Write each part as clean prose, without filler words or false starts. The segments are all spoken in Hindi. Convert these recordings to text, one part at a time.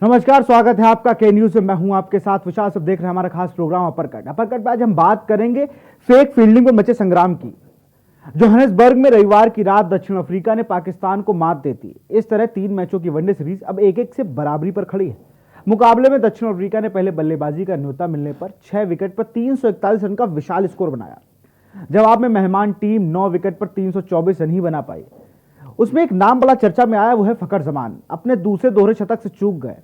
नमस्कार, स्वागत है आपका के न्यूज में। मैं हूं आपके साथ विशाल। सब देख रहे हैं हमारा खास प्रोग्राम अपरकट पे। आज हम बात करेंगे फेक फील्डिंग पर मचे संग्राम की। जोहानिसबर्ग में रविवार की रात दक्षिण अफ्रीका ने पाकिस्तान को मात देती। इस तरह 3 मैचों की वनडे सीरीज अब 1-1 से बराबरी पर खड़ी है। मुकाबले में दक्षिण अफ्रीका ने पहले बल्लेबाजी का न्योता मिलने पर 6 विकेट पर 341 रन का विशाल स्कोर बनाया। जवाब में मेहमान टीम 9 विकेट पर 324 रन ही बना पाई। उसमें एक नाम बड़ा चर्चा में आया, वो है फखर जमान। अपने दूसरे दोहरे शतक से चूक गए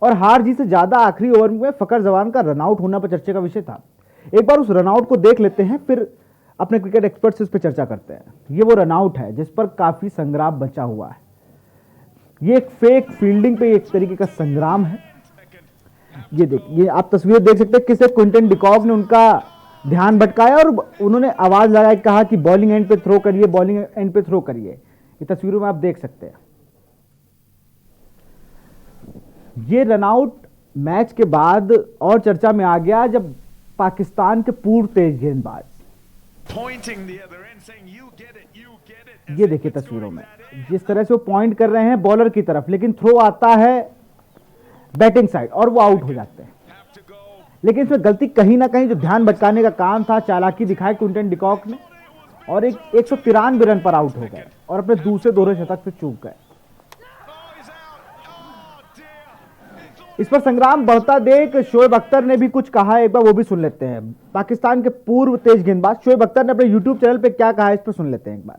और हार जीत से ज्यादा आखिरी ओवर में फखर जमान का रनआउट होना पर चर्चे का विषय था। एक बार उस रनआउट को देख लेते हैं, फिर अपने क्रिकेट एक्सपर्ट से उस पर चर्चा करते हैं। ये वो रनआउट है जिस पर काफी संग्राम बचा हुआ है। ये एक फेक फील्डिंग पे एक तरीके का संग्राम है। ये देखिए, आप तस्वीर देख सकते हैं। किसे क्विंटन डिकॉक ने उनका ध्यान भटकाया और उन्होंने आवाज लगाई, कहा कि बॉलिंग एंड पे थ्रो करिए, बॉलिंग एंड पे थ्रो करिए। ये तस्वीरों में आप देख सकते हैं। ये रनआउट मैच के बाद और चर्चा में आ गया जब पाकिस्तान के पूर्व तेज गेंदबाज, ये देखिए तस्वीरों में, जिस तरह से वो पॉइंट कर रहे हैं बॉलर की तरफ, लेकिन थ्रो आता है बैटिंग साइड और वो आउट हो जाते हैं। लेकिन इसमें गलती कहीं ना कहीं, जो ध्यान भटकाने का काम था, चालाकी दिखाई क्विंटन डिकॉक ने और 193 रन पर आउट हो गए और अपने दूसरे दोहरे शतक से चूक गए। इस पर संग्राम बढ़ता देख शोएब अख्तर ने भी कुछ कहा, एक बार वो भी सुन लेते हैं। पाकिस्तान के पूर्व तेज गेंदबाज शोएब अख्तर ने अपने यूट्यूब चैनल पे क्या कहा, इस पर सुन लेते हैं एक बार।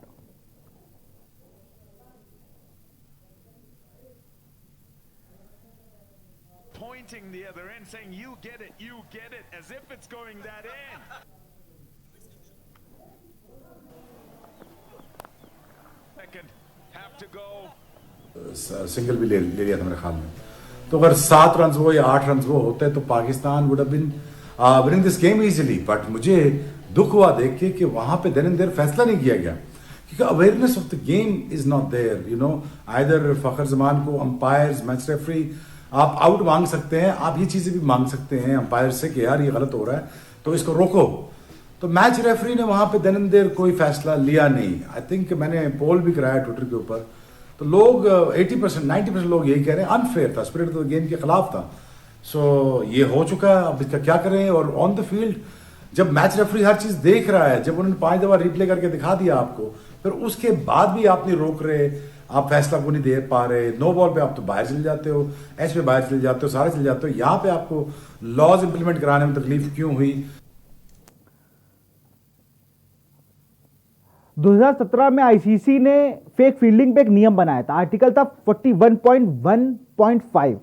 Pointing the other end, saying you get it, as if it's going that end. Second, have to go. Single भी ले लिया था मेरे ख्याल में। तो अगर 7 रन वो या 8 रन वो होते तो Pakistan would have been winning this game easily. But मुझे दुख हुआ देख के कि वहां पे देन एंड देयर फैसला नहीं किया गया, क्योंकि awareness of the game is not there. You know, either Fakhar Zaman को, अंपायर्स, मैच रेफरी, आप आउट मांग सकते हैं, आप ये चीजें भी मांग सकते हैं अंपायर से कि यार ये गलत हो रहा है तो इसको रोको। तो मैच रेफरी ने वहां पे देन एंड देयर कोई फैसला लिया नहीं। आई थिंक मैंने पोल भी कराया ट्विटर के ऊपर, तो लोग 80% 90% लोग यही कह रहे हैं अनफेयर था, स्पिरिट ऑफ द गेम के खिलाफ था। सो ये हो चुका है, अब इसका क्या करें। और ऑन द फील्ड जब मैच रेफरी हर चीज देख रहा है, जब उन्होंने 5 दफा रिप्ले करके दिखा दिया आपको, फिर उसके बाद भी आप नहीं रोक रहे, आप फैसला को नहीं दे पा रहे। नो बॉल पे आप तो बाहर चले जाते हो, एच पे बाहर चले जाते हो, सारे चले जाते हो। यहाँ पे आपको लॉज इंप्लीमेंट कराने में तकलीफ क्यों हुई? 2017 में आईसीसी ने फेक फील्डिंग पे एक नियम बनाया था। आर्टिकल था 41.1.5।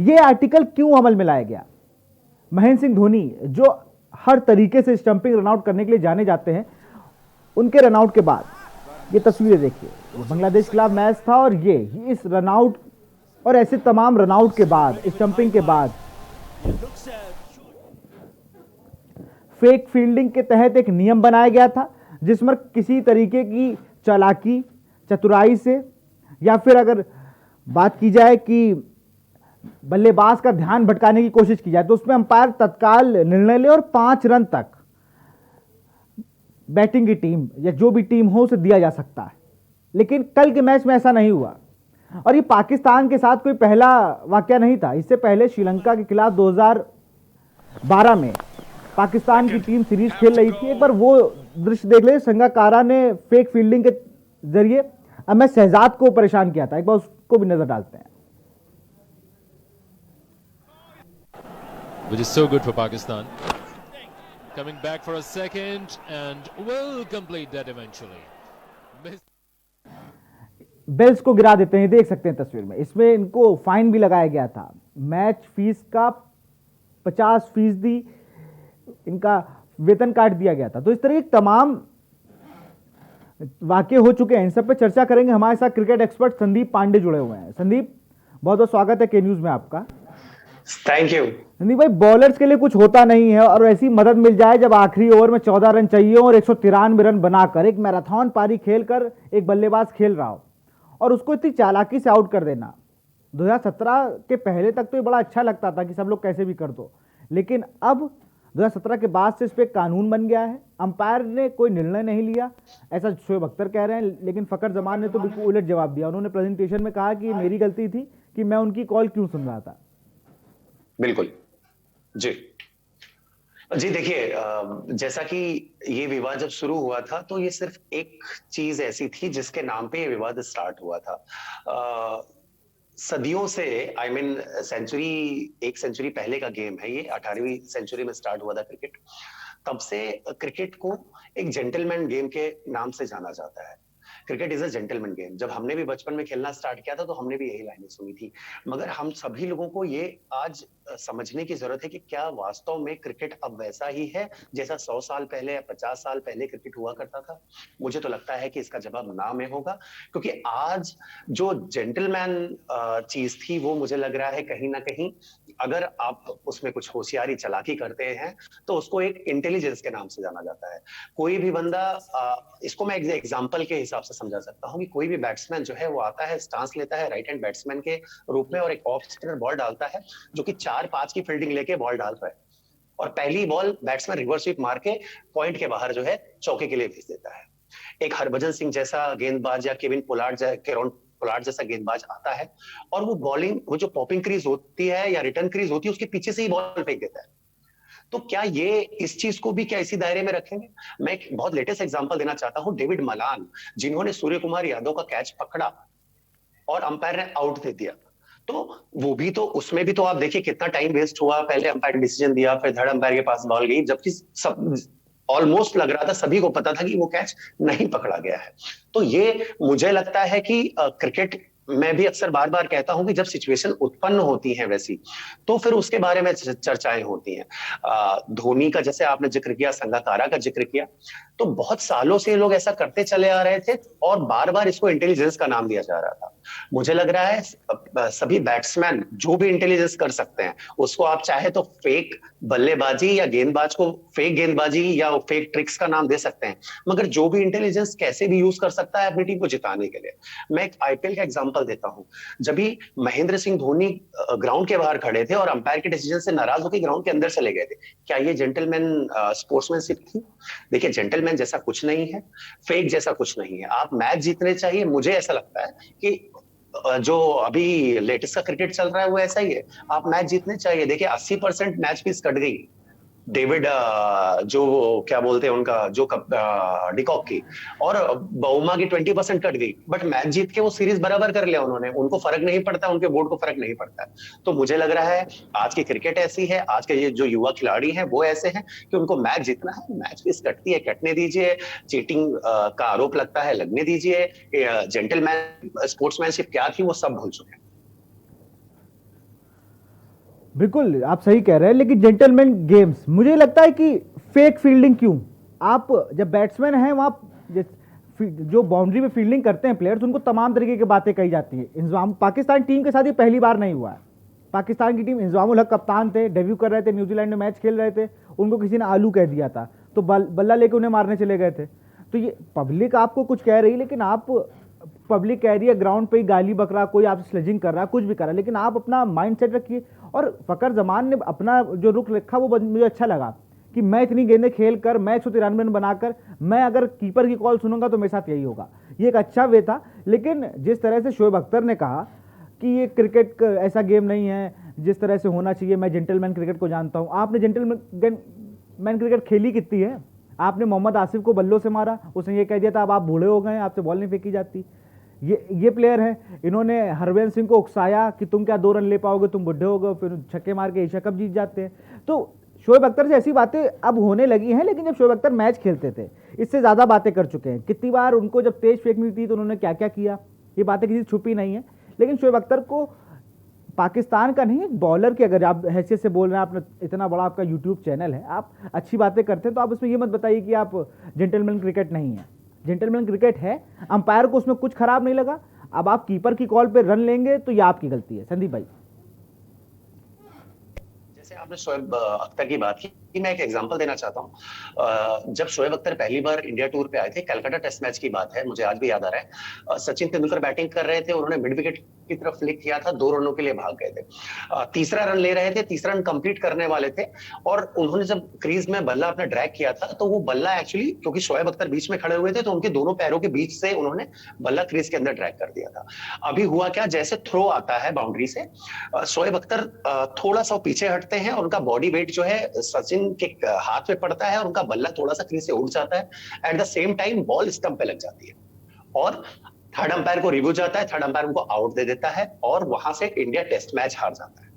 ये आर्टिकल क्यों अमल में लाया गया? महेंद्र सिंह धोनी, जो हर तरीके से स्टंपिंग रनआउट करने के लिए जाने जाते हैं, उनके रनआउट के बाद ये तस्वीरें देखिए। बांग्लादेश के खिलाफ मैच था और ये इस रनआउट और ऐसे तमाम रनआउट के बाद, स्टंपिंग के बाद, फेक फील्डिंग के तहत एक नियम बनाया गया था जिसमें किसी तरीके की चालाकी, चतुराई से, या फिर अगर बात की जाए कि बल्लेबाज का ध्यान भटकाने की कोशिश की जाए, तो उसमें अंपायर तत्काल निर्णय ले और 5 रन तक बैटिंग की टीम या जो भी टीम हो उसे दिया जा सकता है। लेकिन कल के मैच में ऐसा नहीं हुआ और ये पाकिस्तान के साथ कोई पहला वाकया नहीं था। इससे पहले श्रीलंका के खिलाफ 2012 में पाकिस्तान की टीम सीरीज खेल रही थी। एक बार वो दृश्य देख ले, संगाकारा ने फेक फील्डिंग के जरिए अहमद शहजाद को परेशान किया था। एक बार उसको भी नजर डालते हैं। Which is so good for Pakistan. Coming back for a second and will complete that eventually. Bells को गिरा देते हैं, देख सकते हैं तस्वीर में। इसमें इनको फाइन भी लगाया गया था। मैच फीस का 50% इनका वेतन काट दिया गया था। तो इस तरह के तमाम वाकये हो चुके हैं। इन सब पे चर्चा करेंगे। हमारे साथ क्रिकेट एक्सपर्ट संदीप पांडे जुड़े हुए हैं। संदीप, बहुत बहुत स्वागत है के न्यूज में आपका। Thank you. संदीप भाई, बॉलर्स के लिए कुछ होता नहीं है और ऐसी मदद मिल जाए जब आखिरी ओवर में 14 रन चाहिए और 193 रन बनाकर एक मैराथन पारी खेलकर एक बल्लेबाज खेल रहा हो और उसको इतनी चालाकी से आउट कर देना। 2017 के पहले तक तो ये बड़ा अच्छा लगता था कि सब लोग कैसे भी कर दो, लेकिन अब 2017 के बाद से इस पर कानून बन गया है। अंपायर ने कोई निर्णय नहीं लिया, ऐसा शोएब अख्तर कह रहे हैं, लेकिन फखर जमान ने तो बिल्कुल उलट जवाब दिया। उन्होंने प्रेजेंटेशन में कहा कि मेरी गलती थी कि मैं उनकी कॉल क्यों सुन रहा था। बिल्कुल जी। जी देखिए, जैसा कि ये विवाद जब शुरू हुआ था तो ये सिर्फ एक चीज ऐसी थी जिसके नाम पे ये विवाद स्टार्ट हुआ था। सदियों से, आई मीन सेंचुरी, एक सेंचुरी पहले का गेम है ये, 18वीं सेंचुरी में स्टार्ट हुआ था क्रिकेट। तब से क्रिकेट को एक जेंटलमैन गेम के नाम से जाना जाता है। Cricket is a gentleman game. जब हमने भी बचपन में खेलना स्टार्ट किया था तो हमने भी यही लाइनें सुनी थी। मगर हम सभी लोगों को ये आज समझने की जरूरत है कि क्या वास्तव में क्रिकेट अब वैसा ही है जैसा 100 साल पहले या 50 साल पहले क्रिकेट हुआ करता था। मुझे तो लगता है कि इसका जवाब ना में होगा, क्योंकि आज जो जेंटलमैन चीज थी वो मुझे लग रहा है कहीं ना कहीं अगर आप उसमें कुछ होशियारी चालाकी करते हैं तो उसको एक इंटेलिजेंस के नाम से जाना जाता है। कोई भी बंदा, इसको मैं एग्जांपल के हिसाब से समझा सकता हूँ कि कोई भी बैट्समैन जो है वो आता है, स्टांस लेता है राइट हैंड बैट्समैन के रूप में और एक ऑफ स्पिनर बॉल डालता है जो कि 4-5 की फील्डिंग लेके बॉल डाल रहा है, और पहली बॉल बैट्समैन रिवर्स स्वीप मार के पॉइंट के बाहर जो है चौके के लिए भेज देता है। एक हरभजन सिंह जैसा गेंदबाज या केविन पोलार्ड जैसा गेंदबाज आता है और वो बॉलिंग, वो जो पॉपिंग क्रीज होती है या रिटर्न क्रीज होती है उसके पीछे से ही बॉल फेंक देता है। तो क्या ये इस चीज को भी क्या इसी दायरे में रखेंगे? मैं एक बहुत लेटेस्ट एग्जांपल देना चाहता हूं, डेविड मलान, जिन्होंने सूर्य कुमार यादव का कैच पकड़ा और अंपायर ने आउट दे दिया। तो वो भी तो, उसमें भी तो आप देखिए कितना टाइम वेस्ट हुआ। पहले अंपायर डिसीजन दिया, फिर थर्ड अंपायर के पास बॉल गई, जबकि सब ऑलमोस्ट लग रहा था, सभी को पता था कि वो कैच नहीं पकड़ा गया है। तो ये मुझे लगता है कि क्रिकेट, मैं भी अक्सर बार बार कहता हूं कि जब सिचुएशन उत्पन्न होती है वैसी, तो फिर उसके बारे में चर्चाएं होती हैं। धोनी का जैसे आपने जिक्र किया, संगाकारा का जिक्र किया, तो बहुत सालों से लोग ऐसा करते चले आ रहे थे और बार बार इसको इंटेलिजेंस का नाम दिया जा रहा था। मुझे लग रहा है सभी बैट्समैन जो भी इंटेलिजेंस कर सकते हैं उसको आप चाहे तो फेक बल्लेबाजी या गेंदबाज को फेक गेंदबाजी या फेक ट्रिक्स का नाम दे सकते हैं, मगर जो भी इंटेलिजेंस कैसे भी यूज कर सकता है अपनी टीम को जिताने के लिए। मैं एक आईपीएल का एग्जांपल देता हूं। जब भी महेंद्र सिंह धोनी ग्राउंड के बाहर खड़े थे और अंपायर के डिसीजन से नाराज होकर ग्राउंड के अंदर चले गए थे, क्या ये जेंटलमैन स्पोर्ट्समैनशिप थी? देखिए, जेंटलमैन जैसा कुछ नहीं है, फेक जैसा कुछ नहीं है। आप मैच जीतने चाहिए। मुझे ऐसा लगता है कि जो अभी लेटेस्ट का क्रिकेट चल रहा है वो ऐसा ही है, आप मैच जीतने चाहिए। देखिए 80% मैच फीस कट गई डेविड, जो क्या बोलते हैं उनका, जो डिकॉक की, और बाउमा की 20% कट गई, बट मैच जीत के वो सीरीज बराबर कर लिया उन्होंने। उनको फर्क नहीं पड़ता, उनके बोर्ड को फर्क नहीं पड़ता। तो मुझे लग रहा है आज की क्रिकेट ऐसी है, आज के ये जो युवा खिलाड़ी हैं वो ऐसे हैं कि उनको मैच जीतना है, मैच फीस कटती है, कटने दीजिए। चीटिंग का आरोप लगता है, लगने दीजिए। जेंटलमैन स्पोर्ट्समैनशिप क्या थी वो सब भूल चुके हैं। बिल्कुल आप सही कह रहे हैं, लेकिन जेंटलमैन गेम्स मुझे लगता है कि फेक फील्डिंग क्यों? आप जब बैट्समैन हैं वहाँ जो बाउंड्री में फील्डिंग करते हैं प्लेयर्स, उनको तमाम तरीके की बातें कही जाती हैं। इंजमाम पाकिस्तान टीम के साथ ये पहली बार नहीं हुआ है। पाकिस्तान की टीम, इंजमामुल हक कप्तान थे, डेब्यू कर रहे थे, न्यूजीलैंड में मैच खेल रहे थे, उनको किसी ने आलू कह दिया था तो बल्ला लेके उन्हें मारने चले गए थे। तो ये पब्लिक आपको कुछ कह रही, लेकिन आप, पब्लिक कह रही है ग्राउंड पे ही गाली बक रहा, कोई आपसे स्लेजिंग कर रहा, कुछ भी कर रहा, लेकिन आप अपना माइंड सेट रखिए। और फकर जमान ने अपना जो रुख रखा वो मुझे अच्छा लगा कि मैं इतनी गेंदें खेल कर, मैं 193 रन बनाकर, मैं अगर कीपर की कॉल सुनूंगा तो मेरे साथ यही होगा। ये एक अच्छा वे था। लेकिन जिस तरह से शोएब अख्तर ने कहा कि ये क्रिकेट ऐसा गेम नहीं है जिस तरह से होना चाहिए, मैं जेंटलमैन क्रिकेट को जानता हूँ। आपने जेंटलमैन क्रिकेट खेली कितनी है? आपने मोहम्मद आसिफ को बल्लों से मारा, उसने ये कह दिया था अब आप बूढ़े हो गए, आपसे बॉल नहीं फेंकी जाती। ये प्लेयर हैं, इन्होंने हरभजन सिंह को उकसाया कि तुम क्या 2 रन ले पाओगे, तुम बुढ़े हो गए, फिर छक्के मार के एशिया कप जीत जाते हैं। तो शोएब अख्तर से ऐसी बातें अब होने लगी हैं, लेकिन जब शोएब अख्तर मैच खेलते थे इससे ज़्यादा बातें कर चुके हैं। कितनी बार उनको जब तेज फेंकनी थी तो उन्होंने क्या क्या किया, ये बातें किसी छुपी नहीं है। लेकिन शोएब अख्तर को पाकिस्तान का नहीं, बॉलर की अगर आप हैसियत से बोल रहे हैं, आपने इतना बड़ा आपका यूट्यूब चैनल है, आप अच्छी बातें करते हैं, तो आप उसमें ये मत बताइए कि आप जेंटलमैन क्रिकेट नहीं है। जेंटलमैन क्रिकेट है, अंपायर को उसमें कुछ खराब नहीं लगा। अब आप कीपर की कॉल पे रन लेंगे तो ये आपकी गलती है। संदीप भाई, जैसे आपने शोएब अख्तर की बात की, मैं एक एग्जांपल देना चाहता हूँ। जब शोएब अख्तर पहली बार इंडिया टूर पे आए थे, कलकत्ता टेस्ट मैच की बात है, मुझे आज भी याद आ रहा है। सचिन तेंदुलकर बैटिंग कर रहे थे, उन्होंने मिड विकेट की तरफ फ्लिक किया था, 2 रनों के लिए भाग गए थे। तीसरा रन ले रहे थे, तीसरा रन कंप्लीट करने वाले थे, और उन्होंने जब क्रीज में बल्ला अपना ड्रैग किया था, तो वो बल्ला एक्चुअली, क्योंकि शोएब अख्तर बीच में खड़े हुए थे, तो उनके दोनों पैरों के बीच से उन्होंने बल्ला क्रीज के अंदर ड्रैग कर दिया था। अभी हुआ क्या, जैसे थ्रो आता है बाउंड्री से, शोएब अख्तर थोड़ा सा पीछे हटते हैं, और उनका बॉडी वेट जो है सचिन के हाथ पे पड़ता है, और उनका बल्ला थोड़ा सा क्रीज से उड़ जाता है। At the same time ball stump पे लग जाती है, और थर्ड अंपायर को रिव्यू जाता है, थर्ड अंपायर उनको आउट दे देता है, और वहां से इंडिया टेस्ट मैच हार जाता है।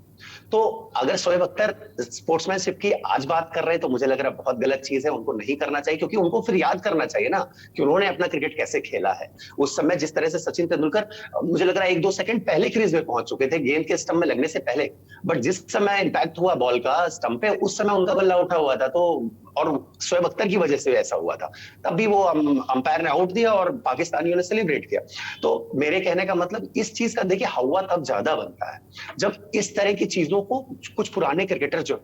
तो अगर शोएब अख्तर स्पोर्ट्समैनशिप की आज बात कर रहे हैं, तो मुझे लग रहा है बहुत गलत चीज है, उनको नहीं करना चाहिए, क्योंकि उनको फिर याद करना चाहिए ना कि उन्होंने अपना क्रिकेट कैसे खेला है। उस समय जिस तरह से सचिन तेंदुलकर, मुझे लग रहा है 1-2 सेकंड पहले क्रीज में पहुंच चुके थे, गेंद के स्टंप में लगने से पहले, बट जिस समय इंपैक्ट हुआ बॉल का स्टंप पे, उस समय उनका बल्ला उठा हुआ था। तो और शोएब अख्तर की वजह से ऐसा हुआ था, तब भी वो अंपायर ने आउट दिया और पाकिस्तानियों ने सेलिब्रेट किया। तो मेरे कहने का मतलब इस चीज का देखिए हवा तब ज्यादा बनता है जब इस तरह की चीजों को कुछ पुराने क्रिकेटर जो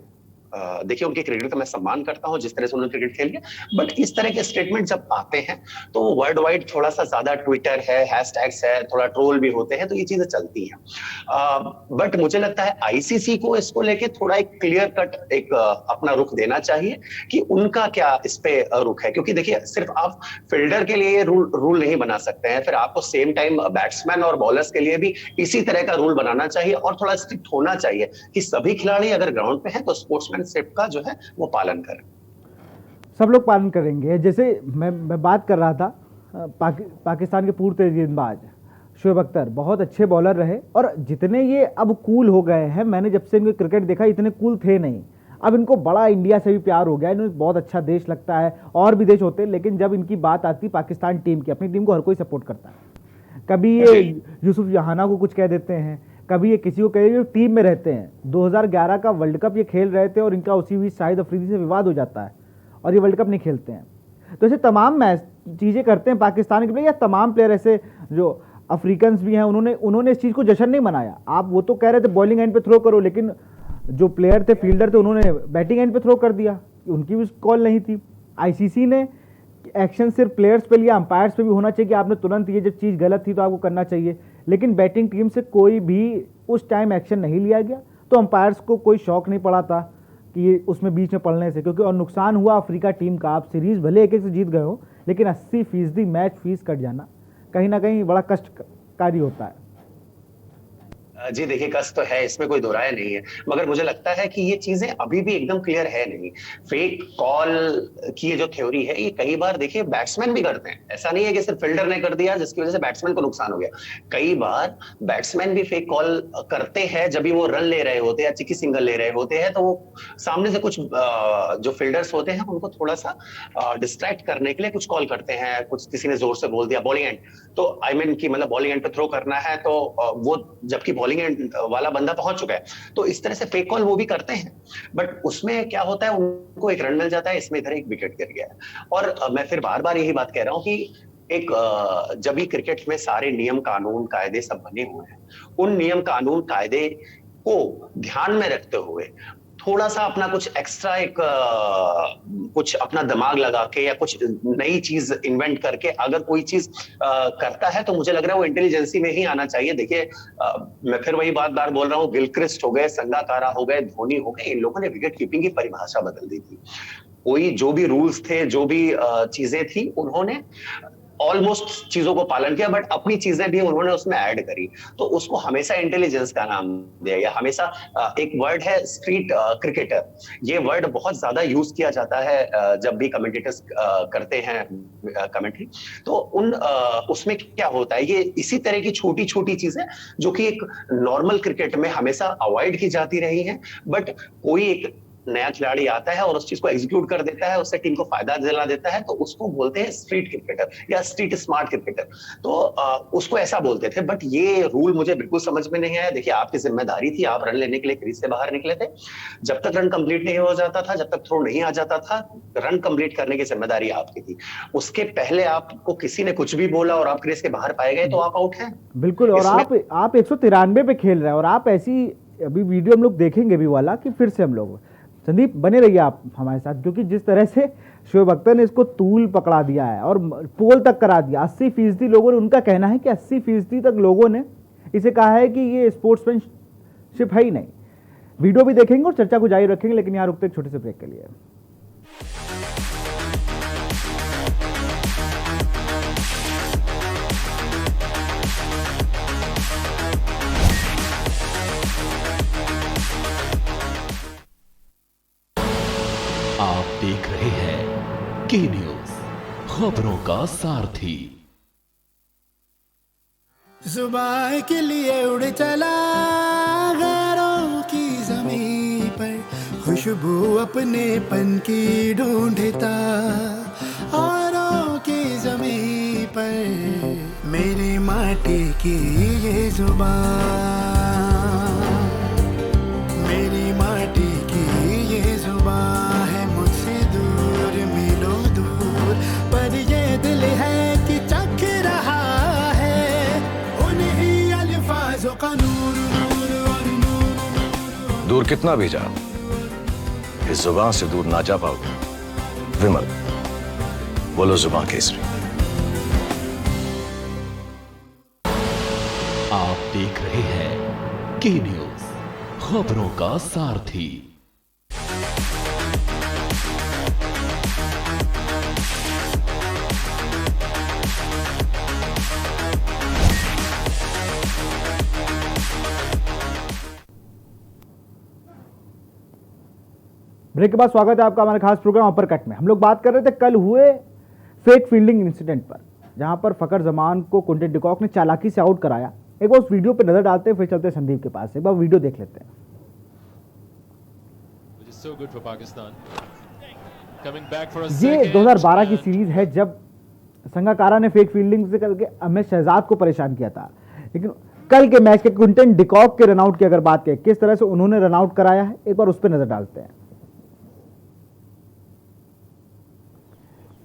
देखिए, उनके क्रिकेट का मैं सम्मान करता हूं जिस तरह से उन्होंने क्रिकेट खेल लिया, बट इस तरह के स्टेटमेंट जब आते हैं तो वर्ल्ड वाइड थोड़ा सा ज्यादा ट्विटर है, हैशटैग्स है, थोड़ा ट्रोल भी होते हैं, तो ये चीजें चलती हैं। बट मुझे लगता है आईसीसी को इसको लेके थोड़ा एक क्लियर कट एक अपना रुख देना चाहिए कि उनका क्या इस पे रुख है, क्योंकि देखिए सिर्फ आप फील्डर के लिए रूल नहीं बना सकते हैं, फिर आपको सेम टाइम बैट्समैन और बॉलर्स के लिए भी इसी तरह का रूल बनाना चाहिए, और थोड़ा स्ट्रिक्ट होना चाहिए कि सभी खिलाड़ी अगर ग्राउंड पे हैं तो स्पोर्ट्समैनशिप का जो है वो पालन करें। सब लोग पालन करेंगे। जैसे मैं बात कर रहा था, पाकिस्तान के पूर्व तेज गेंदबाज शोएब अख्तर बहुत अच्छे बॉलर रहे, और जितने ये अब कूल हो गए हैं, मैंने जब से इनके क्रिकेट देखा इतने कूल थे नहीं। अब इनको बड़ा इंडिया से भी प्यार हो गया, इन्हें बहुत अच्छा देश लगता है, और भी देश होते हैं, लेकिन जब इनकी बात आती पाकिस्तान टीम की, अपनी टीम को हर कोई सपोर्ट करता है। कभी ये यूसुफ जहाना को कुछ कह देते हैं, कभी ये किसी को कह देते, टीम में रहते हैं। 2011 का वर्ल्ड कप ये खेल रहे थे, और इनका उसी बीच शाहिद अफरीदी से विवाद हो जाता है, और ये वर्ल्ड कप नहीं खेलते हैं। तो ऐसे तमाम मैच चीज़ें करते हैं पाकिस्तान के प्लेयर, या तमाम प्लेयर ऐसे जो अफ्रीकन्स भी हैं, उन्होंने इस चीज़ को जश्न नहीं मनाया। आप वो तो कह रहे थे बॉलिंग एंड पे थ्रो करो, लेकिन जो प्लेयर थे, फील्डर थे, उन्होंने बैटिंग एंड पे थ्रो कर दिया, उनकी भी कॉल नहीं थी। आईसीसी ने एक्शन सिर्फ प्लेयर्स पे लिया, अंपायर्स पे भी होना चाहिए कि आपने तुरंत ये जब चीज़ गलत थी तो आपको करना चाहिए, लेकिन बैटिंग टीम से कोई भी उस टाइम एक्शन नहीं लिया गया। तो अंपायर्स को कोई शौक नहीं पड़ा था कि ये उसमें बीच में पड़ने से, क्योंकि और नुकसान हुआ अफ्रीका टीम का। आप सीरीज भले 1-1 से जीत गए हो, लेकिन 80% मैच फीस कट जाना कहीं ना कहीं बड़ा कष्टकारी होता है। जी देखिए, कष्ट तो है, इसमें कोई दो राय नहीं है, मगर मुझे लगता है कि ये चीजें अभी भी एकदम क्लियर है नहीं। फेक कॉल की ये जो थ्योरी है, ये कई बार देखिए बैट्समैन भी करते हैं, ऐसा नहीं है कि सिर्फ फील्डर ने कर दिया जिसकी वजह से बैट्समैन को नुकसान हो गया। कई बार बैट्समैन भी फेक कॉल करते हैं, जब भी वो रन ले रहे होते हैं या चिक्की सिंगल ले रहे होते हैं, तो वो सामने से कुछ जो फील्डर्स होते हैं उनको थोड़ा सा डिस्ट्रैक्ट करने के लिए कुछ कॉल करते हैं। कुछ किसी ने जोर से बोल दिया बॉलिंग एंड, तो आई मीन कि मतलब बॉलिंग एंड पे थ्रो करना है, तो वो जबकि बॉलिंग एंड वाला बंदा पहुंच चुका है, तो इस तरह से फेक कॉल वो भी करते हैं। बट उसमें क्या होता है, उनको एक रन मिल जाता है, इसमें इधर एक विकेट गिर गया है। और मैं फिर बार बार यही बात कह रहा हूं कि एक जब भी क्रिकेट में सारे नियम कानून कायदे सब बने हुए हैं, उन नियम कानून कायदे को ध्यान में रखते हुए थोड़ा सा अपना कुछ एक्स्ट्रा एक कुछ अपना दिमाग लगा के या कुछ नई चीज इन्वेंट करके अगर कोई चीज करता है, तो मुझे लग रहा है वो इंटेलिजेंसी में ही आना चाहिए। देखिए मैं फिर वही बार बोल रहा हूँ, गिलक्रिस्ट हो गए, संगाकारा हो गए, धोनी हो गए, इन लोगों ने विकेट कीपिंग की परिभाषा बदल दी थी। कोई जो भी रूल्स थे, जो भी चीजें थी, उन्होंने ऑलमोस्ट चीजों को पालन किया, बट अपनी चीजें भी उन्होंने उसमें ऐड करी। तो उसको हमेशा इंटेलिजेंस का नाम दिया गया। हमेशा एक वर्ड है स्ट्रीट क्रिकेटर, ये वर्ड बहुत ज्यादा यूज किया जाता है जब भी कमेंटेटर्स करते हैं कमेंट्री। तो उसमें क्या होता है, ये इसी तरह की छोटी छोटी चीजें जो कि एक नॉर्मल क्रिकेट में हमेशा अवॉइड की जाती रही हैं, बट कोई एक नया खिलाड़ी आता है और उस चीज को एग्जीक्यूट कर देता है, उससे टीम को फायदा दिला देता है, तो उसको बोलते हैं स्ट्रीट क्रिकेटर या स्ट्रीट स्मार्ट क्रिकेटर। तो उसको ऐसा बोलते थे, बट ये रूल मुझे बिल्कुल समझ में नहीं आया। देखिए आपकी जिम्मेदारी थी, आप रन लेने के लिए क्रीज से बाहर निकले थे, जब तक रन कंप्लीट नहीं हो जाता था, जब तक थ्रो नहीं आ जाता था, रन कंप्लीट करने की जिम्मेदारी आपकी थी। उसके पहले आपको किसी ने कुछ भी बोला और आप क्रीज के बाहर पाए गए, तो आप आउट हैं। बिल्कुल। और आप 193 पे खेल रहे हैं, और आप ऐसी, अभी वीडियो हम लोग देखेंगे भी वाला कि फिर से हम लोग संदीप बने रहिए आप हमारे साथ, क्योंकि जिस तरह से शोएब अख्तर ने इसको तूल पकड़ा दिया है और पोल तक करा दिया, 80% लोगों ने, उनका कहना है कि 80% तक लोगों ने इसे कहा है कि ये स्पोर्ट्समैनशिप है ही नहीं। वीडियो भी देखेंगे और चर्चा को जारी रखेंगे, लेकिन यहाँ रुकते एक छोटे से ब्रेक के लिए। आप देख रहे हैं के न्यूज, खबरों का सारथी। जुबान के लिए उड़ चला गैरों की जमीन पर, खुशबू अपने पन की ढूंढता औरों की जमीन पर, मेरी माटी की ये जुबान, मेरी माटी की ये जुबान है मुझसे दूर मीलों दूर, पर ये दिल है कि चख रहा है उन्हीं अल्फाजों का नूर नूर और नूर। दूर कितना भी जा, इस जुबान से दूर ना जा पाओगे। विमल, बोलो जुबान केसरी। आप देख रहे हैं के न्यूज, खबरों का सारथी। ब्रेक के बाद स्वागत है आपका हमारे खास प्रोग्राम अपर कट में। हम लोग बात कर रहे थे कल हुए फेक फील्डिंग इंसिडेंट पर, जहां पर फकर जमान को क्विंटन डिकॉक ने चालाकी से आउट कराया। एक बार उस वीडियो पे नजर डालते हैं, फिर चलते हैं संदीप के पास। एक बार वीडियो देख लेते हैं। Which is so good for Pakistan. Coming back for a ये second, 2012 की and सीरीज है जब संगाकारा ने फेक फील्डिंग से करके अहमद शहजाद को परेशान किया था। लेकिन कल के मैच के क्विंटन डिकॉक के रनआउट की अगर बात करें, किस तरह से उन्होंने रनआउट कराया है, एक बार उस पर नजर डालते हैं।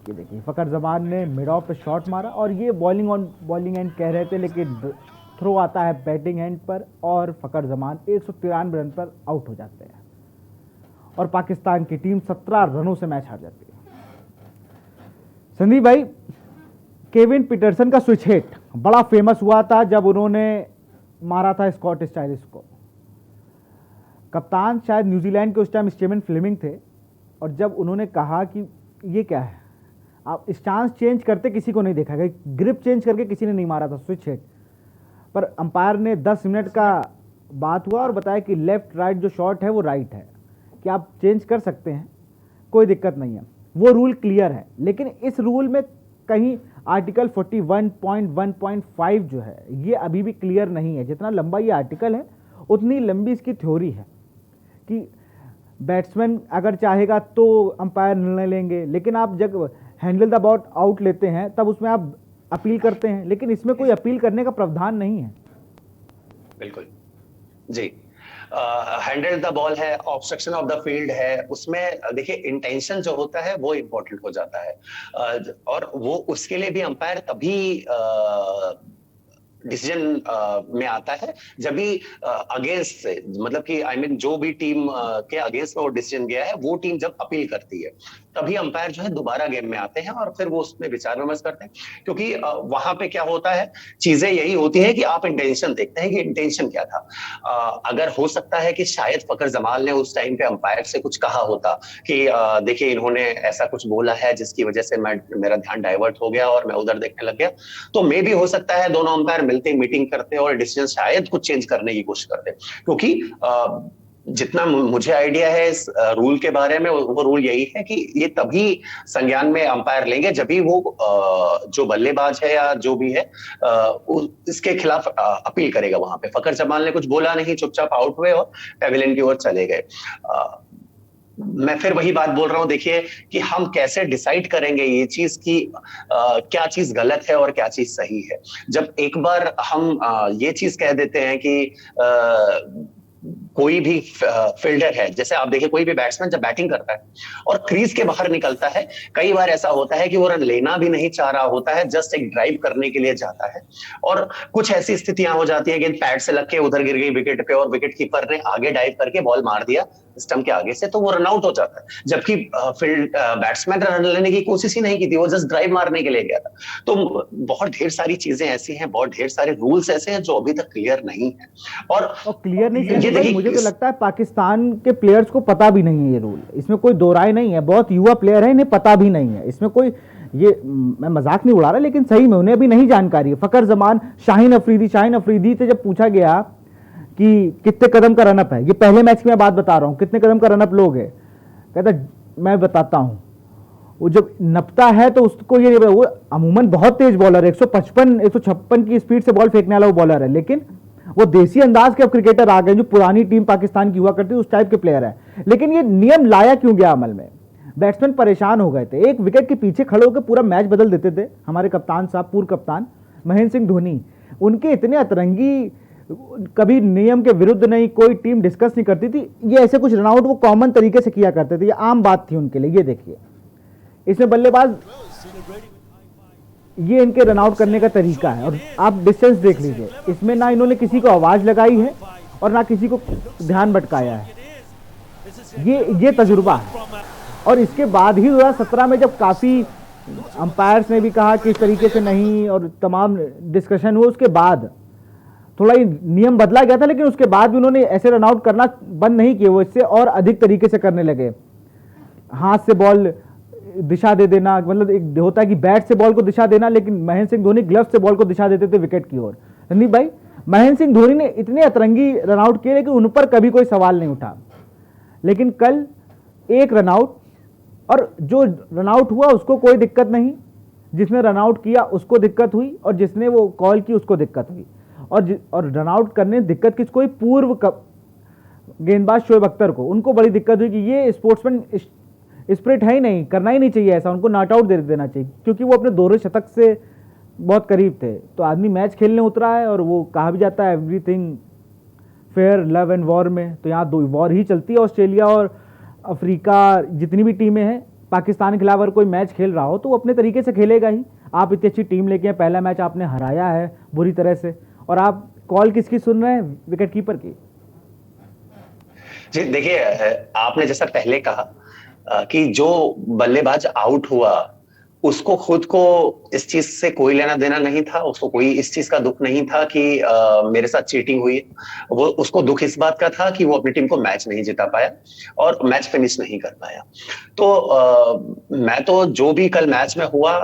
ये देखिए, फकर जमान ने मिड ऑफ पे शॉट मारा और ये बॉलिंग एंड कह रहे थे, लेकिन थ्रो आता है बैटिंग एंड पर और फकर जमान 193 रन पर आउट हो जाते हैं और पाकिस्तान की टीम 17 रनों से मैच हार जाती है। संदीप भाई, केविन पीटरसन का स्विच हिट बड़ा फेमस हुआ था जब उन्होंने मारा था स्कॉट स्टाइलिश को। कप्तान शायद न्यूजीलैंड के उस टाइम स्टीवन फ्लेमिंग थे, और जब उन्होंने कहा कि ये क्या है, आप स्टांस चेंज करते किसी को नहीं देखा गया, ग्रिप चेंज करके किसी ने नहीं मारा था स्विच हिट, पर अंपायर ने 10 मिनट का बात हुआ और बताया कि लेफ्ट राइट जो शॉट है वो राइट है, कि आप चेंज कर सकते हैं, कोई दिक्कत नहीं है, वो रूल क्लियर है। लेकिन इस रूल में कहीं आर्टिकल 41.1.5 जो है ये अभी भी क्लियर नहीं है। जितना लंबा ये आर्टिकल है उतनी लंबी इसकी थ्योरी है कि बैट्समैन अगर चाहेगा तो अंपायर निर्णय लेंगे, लेकिन आप जब हैंडल द बॉल आउट लेते हैं तब उसमें आप अपील करते हैं, लेकिन इसमें कोई अपील करने का प्रावधान नहीं है। बिल्कुल जी, हैंडल द बॉल है, ऑब्स्ट्रक्शन ऑफ द फील्ड है, उसमें देखिए इंटेंशन जो होता है वो इंपॉर्टेंट हो जाता है, और वो उसके लिए भी अंपायर तभी डिसीजन में आता है जब भी अगेंस्ट से, मतलब कि आई मीन जो भी टीम के अगेंस्ट में वो डिसीजन गया है, वो टीम जब अपील करती है तभी अंपायर जो है दोबारा गेम में आते हैं और फिर वो उसमें विचार विमर्श करते हैं। क्योंकि वहां पे क्या होता है, चीजें यही होती है कि आप इंटेंशन देखते हैं कि इंटेंशन क्या था। अगर हो सकता है कि शायद फकर जमाल ने उस टाइम पे अंपायर से कुछ कहा होता कि देखिए इन्होंने ऐसा कुछ बोला है जिसकी वजह से मेरा ध्यान डाइवर्ट हो गया और मैं उधर देखने लग गया, तो मे भी हो सकता है दोनों अंपायर मिलते मीटिंग करते और डिसीजन शायद कुछ चेंज करने की कोशिश करते। क्योंकि जितना मुझे आइडिया है इस रूल के बारे में, वो रूल यही है कि ये तभी संज्ञान में अंपायर लेंगे जब भी वो जो बल्लेबाज है या जो भी है इसके खिलाफ अपील करेगा। वहां पे फकर जमाल ने कुछ बोला नहीं, चुपचाप आउट हुए और पेविलियन की ओर चले गए। मैं फिर वही बात बोल रहा हूं, देखिए कि हम कैसे डिसाइड करेंगे ये चीज कि क्या चीज गलत है और क्या चीज सही है। जब एक बार हम ये चीज कह देते हैं कि कोई भी फील्डर है, जैसे आप देखिए कोई भी बैट्समैन जब बैटिंग करता है और क्रीज के बाहर निकलता है, कई बार ऐसा होता है कि वो रन लेना भी नहीं चाह रहा होता है, जस्ट एक ड्राइव करने के लिए जाता है, और कुछ ऐसी स्थितियां हो जाती है कि पैड से लग के उधर गिर गई विकेट पे और विकेट कीपर ने आगे डाइव करके बॉल मार दिया, स्टंप के आगे से, तो वो रन आउट हो जाता है। जबकि फील्ड बैट्समैन रन लेने की कोशिश ही नहीं की थी, वो जस्ट ड्राइव मारने के लिए गया था। तो बहुत ढेर सारी चीजें ऐसी हैं, बहुत ढेर सारे रूल्स ऐसे हैं जो अभी तक क्लियर नहीं है। और क्लियर नहीं ये संदीप भाई, देखिए मुझे तो लगता है पाकिस्तान के प्लेयर्स को पता भी नहीं है ये रूल, इसमें कोई दो राय नहीं है। बहुत युवा प्लेयर है, इन्हें पता भी नहीं है, इसमें कोई, ये मैं मजाक नहीं उड़ा रहा, लेकिन सही में उन्हें अभी नहीं जानकारी है। फकर जमान, शाहीन अफरीदी से जब पूछा गया कि कितने कदम का रनअप है, ये पहले मैच की मैं बात बता रहा हूं, कितने कदम का रनअप लोगे, कहता मैं बताता हूं। वो जब नपता है तो उसको ये, वो अमूमन बहुत तेज बॉलर है, 156 की स्पीड से बॉल फेंकने वाला वो बॉलर है, लेकिन वो देसी अंदाज के अब क्रिकेटर आ गए जो पुरानी टीम पाकिस्तान की हुआ करती उस टाइप के प्लेयर है। लेकिन ये नियम लाया क्यों गया अमल में? बैट्समैन परेशान हो गए थे, एक विकेट के पीछे खड़े होकर पूरा मैच बदल देते थे। हमारे कप्तान साहब, पूर्व कप्तान महेंद्र सिंह धोनी, उनके इतने अतरंगी, कभी नियम के विरुद्ध नहीं, कोई टीम डिस्कस नहीं करती थी। ये ऐसे कुछ रनआउट वो कॉमन तरीके से किया करते थे, ये आम बात थी उनके लिए। ये देखिए इसमें बल्लेबाज, ये इनके रनआउट करने का तरीका है। और आप डिस्टेंस देख लीजिए, इसमें ना इन्होंने किसी को आवाज लगाई है और ना किसी को ध्यान भटकाया है। ये तजुर्बा है। और इसके बाद ही 2017 में जब काफी अंपायर्स ने भी कहा कि इस तरीके से नहीं और तमाम डिस्कशन हुए, उसके बाद थोड़ा ही नियम बदला गया था, लेकिन उसके बाद भी उन्होंने ऐसे रनआउट करना बंद नहीं किए, वो इससे और अधिक तरीके से करने लगे। हाथ से बॉल दिशा दे देना, मतलब एक होता है कि बैट से बॉल को दिशा देना, लेकिन महेंद्र सिंह धोनी ग्लव से बॉल को दिशा देते थे विकेट की ओर। रणदीप भाई, महेंद्र सिंह धोनी ने इतने अतरंगी रनआउट किए लेकिन उन पर कभी कोई सवाल नहीं उठा। लेकिन कल एक रनआउट, और जो रनआउट हुआ उसको कोई दिक्कत नहीं, जिसने रनआउट किया उसको दिक्कत हुई, और जिसने वो कॉल की उसको दिक्कत हुई। और रनआउट करने दिक्कत किस, कोई पूर्व गेंदबाज शोएब अख्तर को, उनको बड़ी दिक्कत हुई कि ये स्पोर्ट्समैन स्पिरिट है ही नहीं, करना ही नहीं चाहिए ऐसा, उनको नॉट आउट दे देना चाहिए, क्योंकि वो अपने दोहरे शतक से बहुत करीब थे। तो आदमी मैच खेलने उतरा है, और वो कहा भी जाता है everything fair love and war में, तो यहाँ दो वॉर ही चलती है। ऑस्ट्रेलिया और अफ्रीका, जितनी भी टीमें हैं, पाकिस्तान के खिलाफ अगर कोई मैच खेल रहा हो तो वो अपने तरीके से खेलेगा ही। आप इतनी अच्छी टीम लेके, पहला मैच आपने हराया है बुरी तरह से, और आप कॉल किसकी सुन रहे हैं? विकेट कीपर की। जी देखिए, आपने जैसा पहले कहा कि जो बल्लेबाज आउट हुआ उसको खुद को इस चीज से कोई लेना देना नहीं था, उसको कोई इस चीज का दुख नहीं था कि मेरे साथ चीटिंग हुई। वो उसको दुख इस बात का था कि वो अपनी टीम को मैच नहीं जिता पाया और मैच फिनिश नहीं कर पाया। तो मैं तो जो भी कल मैच में हुआ,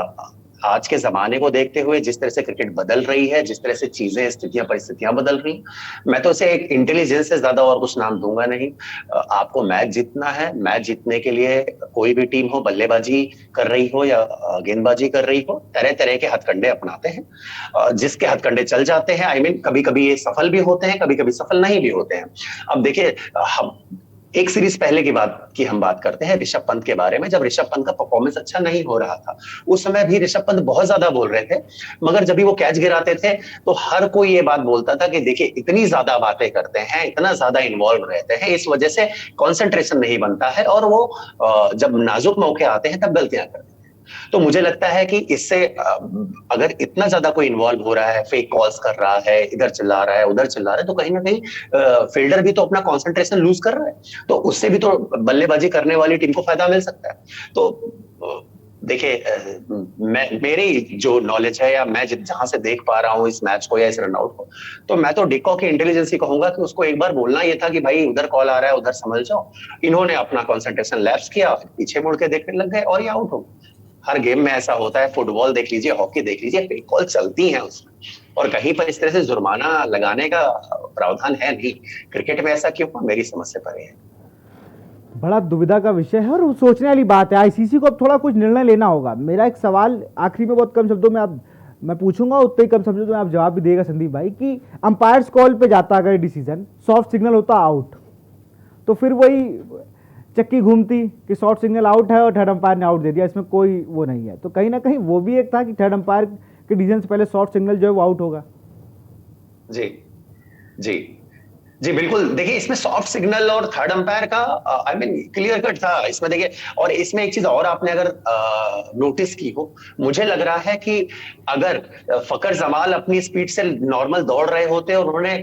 आज के जमाने को देखते हुए जिस तरह से क्रिकेट बदल रही है, जिस तरह से चीजें, स्थितियां, परिस्थितियां बदल रही, मैं तो इसे एक इंटेलिजेंस से ज्यादा और कुछ नाम दूंगा नहीं। आपको मैच जीतना है, मैच जीतने के लिए कोई भी टीम हो, बल्लेबाजी कर रही हो या गेंदबाजी कर रही हो, तरह तरह के हथकंडे अपनाते हैं, जिसके हथकंडे चल जाते हैं। आई मीन कभी कभी ये सफल भी होते हैं, कभी कभी सफल नहीं भी होते हैं। अब देखिए, हम एक सीरीज पहले की हम बात करते हैं ऋषभ पंत के बारे में। जब ऋषभ पंत का परफॉर्मेंस अच्छा नहीं हो रहा था, उस समय भी ऋषभ पंत बहुत ज्यादा बोल रहे थे, मगर जब भी वो कैच गिराते थे तो हर कोई ये बात बोलता था कि देखिए इतनी ज्यादा बातें करते हैं, इतना ज्यादा इन्वॉल्व रहते हैं, इस वजह से कॉन्सेंट्रेशन नहीं बनता है और वो जब नाजुक मौके आते हैं तब गलतियां करते हैं। तो मुझे लगता है कि इससे अगर इतना ज्यादा कोई इन्वॉल्व हो रहा है, फेक कॉल्स कर रहा है, इधर चिल्ला रहा है, उधर चिल्ला रहा है, तो कहीं ना कहीं फील्डर भी तो अपना कंसंट्रेशन लूज कर रहा है, तो उससे भी तो बल्लेबाजी करने वाली टीम को फायदा मिल सकता है। तो देखिए, मेरी जो नॉलेज है या मैं जहां से देख पा रहा हूँ इस मैच को या इस रनआउट को, तो मैं तो डिकॉक की इंटेलिजेंस ही कहूंगा कि उसको एक बार बोलना ये था कि भाई उधर कॉल आ रहा है, उधर समझ जाओ। इन्होंने अपना कंसंट्रेशन लैप्स किया, पीछे मुड़ के देखने लग गए और ये आउट हो गए। हर गेम में ऐसा होता है, फुटबॉल देख लीजिए, हॉकी देख लीजिए, फेक कॉल चलती हैं उसमें, और कहीं पर इस तरह से जुर्माना लगाने का प्रावधान है नहीं। क्रिकेट में ऐसा क्यों, मेरी समझ से परे है। बड़ा दुविधा का विषय है और सोचने वाली बात है। आईसीसी को अब थोड़ा कुछ निर्णय लेना होगा। मेरा एक सवाल आखिरी में बहुत कम शब्दों में मैं पूछूंगा, उतने ही कम शब्दों में आप जवाब भी देगा संदीप भाई, कि अंपायर्स कॉल पे जाता अगर डिसीजन, सॉफ्ट सिग्नल होता आउट, तो फिर वही चक्की घूमती कि शॉर्ट सिग्नल आउट है और थर्ड अंपायर ने आउट दे दिया, इसमें कोई वो नहीं है। तो कहीं ना कहीं वो भी एक था कि थर्ड अंपायर के डिसीजन से पहले शॉर्ट सिग्नल जो है वो आउट होगा। जी जी, जी बिल्कुल, देखिए इसमें सॉफ्ट सिग्नल और थर्ड अंपायर का आई मीन क्लियर कट था इसमें। देखिए और इसमें एक चीज और आपने अगर नोटिस की हो, मुझे लग रहा है कि अगर फकर जमाल अपनी स्पीड से नॉर्मल दौड़ रहे होते और उन्होंने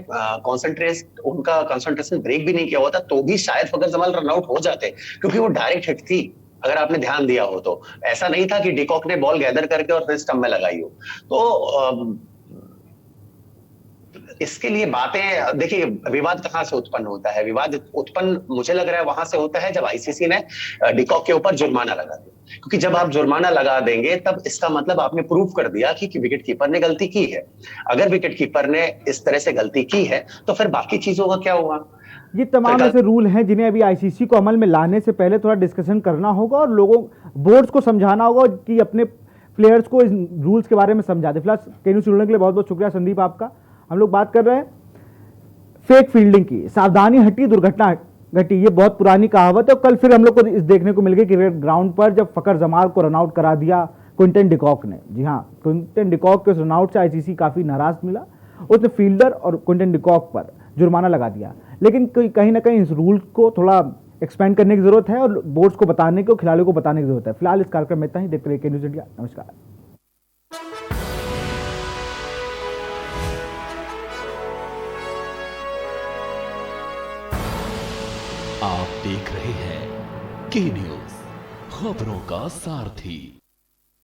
उनका कंसंट्रेशन ब्रेक भी नहीं किया होता, तो भी शायद फकर जमाल रन आउट हो जाते, क्योंकि वो डायरेक्ट हिट थी। अगर आपने ध्यान दिया हो तो ऐसा नहीं था कि डिकॉक ने बॉल गैदर करके और फिर स्टंप में लगाई हो। तो इसके लिए बातें, देखिए विवाद कहां से उत्पन्न होता है? विवाद उत्पन्न मुझे लग रहा है वहां से होता है जब आईसीसी ने डिकॉक के ऊपर जुर्माना लगा दिया, क्योंकि जब आप जुर्माना लगा देंगे तब इसका मतलब आपने प्रूव कर दिया कि विकेट कीपर ने गलती की है। अगर विकेट कीपर ने इस तरह से गलती की है तो फिर बाकी चीजों का क्या हुआ? ये तमाम ऐसे रूल हैं जिन्हें अभी आईसीसी को अमल में लाने से पहले थोड़ा डिस्कशन करना होगा और लोगों बोर्ड्स को समझाना होगा कि अपने प्लेयर्स को इस रूल्स के बारे में समझा दे। फिलहाल के न्यूज़ जुड़ने के लिए बहुत बहुत शुक्रिया संदीप आपका। हम लोग बात कर रहे हैं फेक फील्डिंग की। सावधानी हटी दुर्घटना घटी, ये बहुत पुरानी कहावत है और कल फिर हम लोग को इस देखने को मिल गई क्रिकेट ग्राउंड पर जब फकर जमाल को रनआउट करा दिया क्विंटन डिकॉक ने। जी हाँ, क्विंटन डिकॉक के उस रनआउट से आईसीसी काफी नाराज मिला, उसने फील्डर और क्विंटन डिकॉक पर जुर्माना लगा दिया। लेकिन कहीं ना कहीं इस रूल को थोड़ा एक्सपेंड करने की जरूरत है और बोर्ड्स को बताने की, खिलाड़ियों को बताने की जरूरत है। फिलहाल इस कार्यक्रम में इतना ही। देखते रहिए न्यूज़ इंडिया। नमस्कार। आप देख रहे हैं के न्यूज, खबरों का सारथी।